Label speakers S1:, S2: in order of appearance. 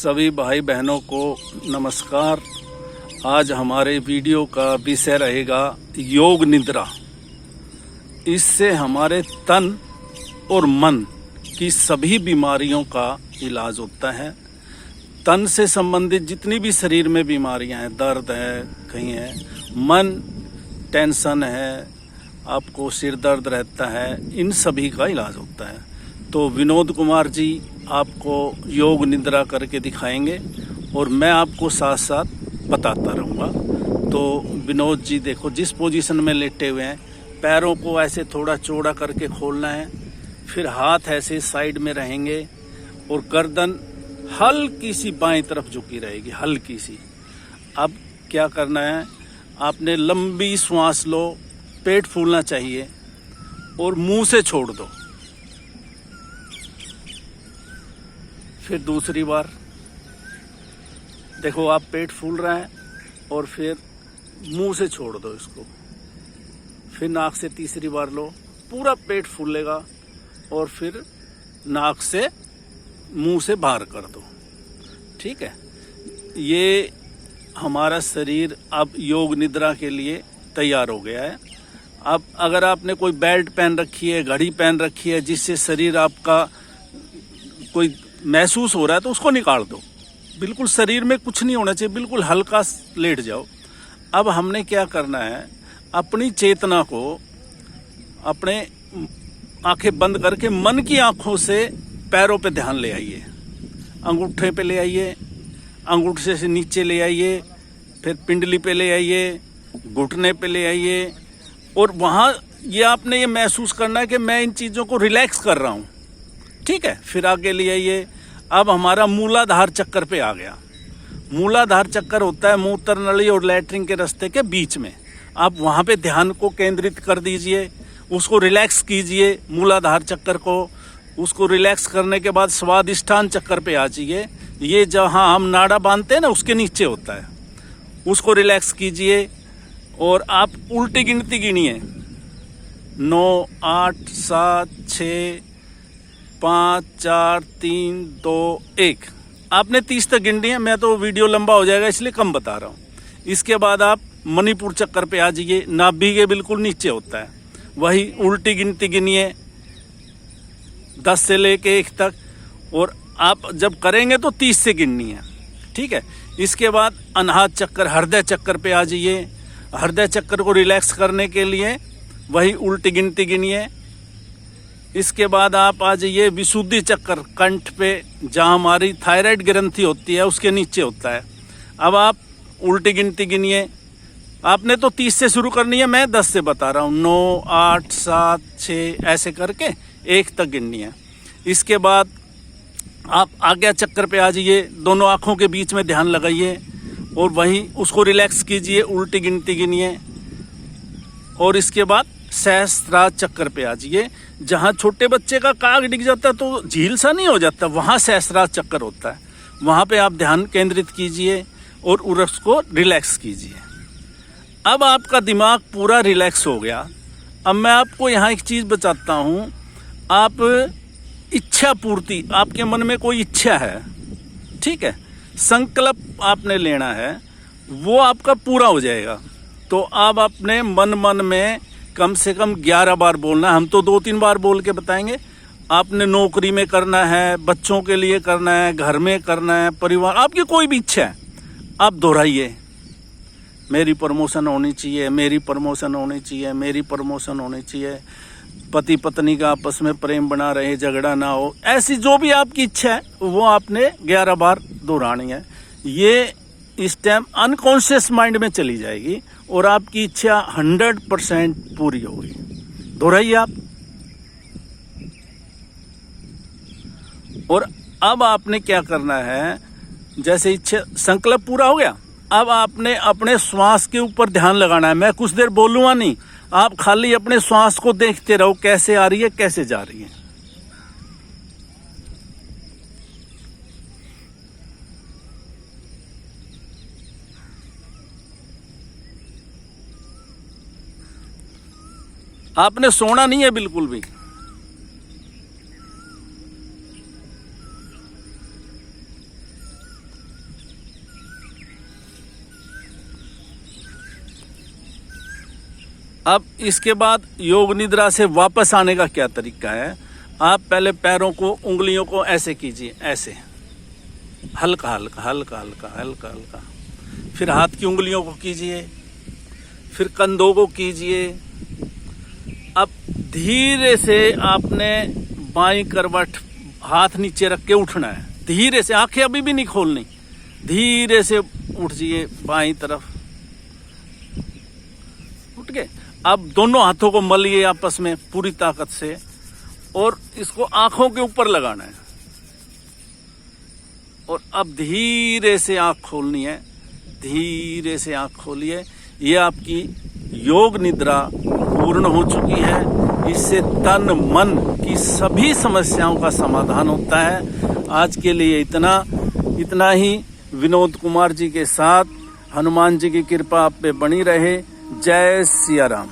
S1: सभी भाई बहनों को नमस्कार। आज हमारे वीडियो का विषय रहेगा योग निद्रा। इससे हमारे तन और मन की सभी बीमारियों का इलाज होता है। तन से संबंधित जितनी भी शरीर में बीमारियां हैं, दर्द है, कहीं है, मन टेंशन है, आपको सिर दर्द रहता है, इन सभी का इलाज होता है। तो विनोद कुमार जी आपको योग निद्रा करके दिखाएंगे और मैं आपको साथ साथ बताता रहूँगा। तो विनोद जी देखो, जिस पोजीशन में लेटे हुए हैं, पैरों को ऐसे थोड़ा चौड़ा करके खोलना है, फिर हाथ ऐसे साइड में रहेंगे और गर्दन हल्की सी बाएं तरफ झुकी रहेगी, हल्की सी। अब क्या करना है, आपने लंबी सांस लो, पेट फूलना चाहिए और मुंह से छोड़ दो। फिर दूसरी बार देखो, आप पेट फूल रहा है और फिर मुंह से छोड़ दो इसको। फिर नाक से तीसरी बार लो, पूरा पेट फूलेगा और फिर नाक से मुंह से बाहर कर दो। ठीक है, ये हमारा शरीर अब योग निद्रा के लिए तैयार हो गया है। अब अगर आपने कोई बेल्ट पहन रखी है, घड़ी पहन रखी है, जिससे शरीर आपका कोई महसूस हो रहा है, तो उसको निकाल दो। बिल्कुल शरीर में कुछ नहीं होना चाहिए, बिल्कुल हल्का लेट जाओ। अब हमने क्या करना है, अपनी चेतना को अपने आंखें बंद करके मन की आंखों से पैरों पे ध्यान ले आइए। अंगूठे पे ले आइए, अंगूठे से नीचे ले आइए, फिर पिंडली पे ले आइए, घुटने पे ले आइए और वहाँ ये आपने ये महसूस करना है कि मैं इन चीज़ों को रिलैक्स कर रहा हूँ। ठीक है, फिर आगे ले आइए। अब हमारा मूलाधार चक्कर पे आ गया। मूलाधार चक्कर होता है मूत्र नली और लैट्रिन के रास्ते के बीच में। आप वहाँ पे ध्यान को केंद्रित कर दीजिए, उसको रिलैक्स कीजिए मूलाधार चक्कर को। उसको रिलैक्स करने के बाद स्वादिष्ठान चक्कर पे आ जाइए। ये जहाँ हम नाड़ा बांधते हैं ना, उसके नीचे होता है, उसको रिलैक्स कीजिए और आप उल्टी गिनती गिनिए, 9, 8, 7, 6, 5, 4, 3, 2, 1। आपने 30 तक गिननी है। मैं तो वीडियो लंबा हो जाएगा इसलिए कम बता रहा हूँ। इसके बाद आप मणिपुर चक्कर पे आ जाइए, नाभि के बिल्कुल नीचे होता है। वही उल्टी गिनती गिनिए 10 से लेके 1 तक, और आप जब करेंगे तो 30 से गिननी है। ठीक है, इसके बाद अनाहत चक्कर, हृदय चक्कर पे आ जाइए। हृदय चक्कर को रिलैक्स करने के लिए वही उल्टी गिनती गिनिए। इसके बाद आप आ जाइए विशुद्धि चक्कर, कंठ पे, जहाँ हमारी थायराइड ग्रंथि होती है उसके नीचे होता है। अब आप उल्टी गिनती गिनिए। आपने तो 30 से शुरू करनी है, मैं 10 से बता रहा हूँ। 9, 8, 7, 6 ऐसे करके 1 तक गिननी है। इसके बाद आप आज्ञा चक्कर पे आ जाइए, दोनों आँखों के बीच में ध्यान लगाइए और वहीं उसको रिलैक्स कीजिए, उल्टी गिनती गिनिए। और इसके बाद सहस्त्रार चक्कर पे आ जाइए, जहाँ छोटे बच्चे का काग डिग जाता है तो झील सा नहीं हो जाता, वहाँ सहस्त्रार चक्कर होता है। वहाँ पे आप ध्यान केंद्रित कीजिए और उसको रिलैक्स कीजिए। अब आपका दिमाग पूरा रिलैक्स हो गया। अब मैं आपको यहाँ एक चीज़ बताता हूँ। आप इच्छा पूर्ति, आपके मन में कोई इच्छा है, ठीक है, संकल्प आपने लेना है, वो आपका पूरा हो जाएगा। तो आप अपने मन में कम से कम 11 बार बोलना है। हम तो 2-3 बार बोल के बताएंगे। आपने नौकरी में करना है, बच्चों के लिए करना है, घर में करना है, परिवार, आपकी कोई भी इच्छा है, आप दोहराइए। मेरी प्रमोशन होनी चाहिए, मेरी प्रमोशन होनी चाहिए, मेरी प्रमोशन होनी चाहिए, पति पत्नी का आपस में प्रेम बना रहे, झगड़ा ना हो, ऐसी जो भी आपकी इच्छा है वो आपने 11 बार दोहरानी है। ये इस टाइम अनकॉन्शियस माइंड में चली जाएगी और आपकी इच्छा 100% पूरी होगी। दोहराइए आप। और अब आपने क्या करना है, जैसे इच्छा संकल्प पूरा हो गया, अब आपने अपने श्वास के ऊपर ध्यान लगाना है। मैं कुछ देर बोलूँगा नहीं, आप खाली अपने श्वास को देखते रहो, कैसे आ रही है, कैसे जा रही है। आपने सोना नहीं है बिल्कुल भी। अब इसके बाद योग निद्रा से वापस आने का क्या तरीका है? आप पहले पैरों को, उंगलियों को ऐसे कीजिए, ऐसे हल्का हल्का हल्का हल्का हल्का हल्का। फिर हाथ की उंगलियों को कीजिए, फिर कंधों को कीजिए। अब धीरे से आपने बाईं करवट हाथ नीचे रख के उठना है, धीरे से, आंखें अभी भी नहीं खोलनी, धीरे से उठ जाइए बाईं तरफ, उठ गए। अब दोनों हाथों को मलिए आपस में पूरी ताकत से और इसको आंखों के ऊपर लगाना है और अब धीरे से आंख खोलनी है, धीरे से आंख खोलिए। ये आपकी योग निद्रा पूर्ण हो चुकी है। इससे तन मन की सभी समस्याओं का समाधान होता है। आज के लिए इतना ही। विनोद कुमार जी के साथ। हनुमान जी की कृपा आप पे बनी रहे। जय सिया राम।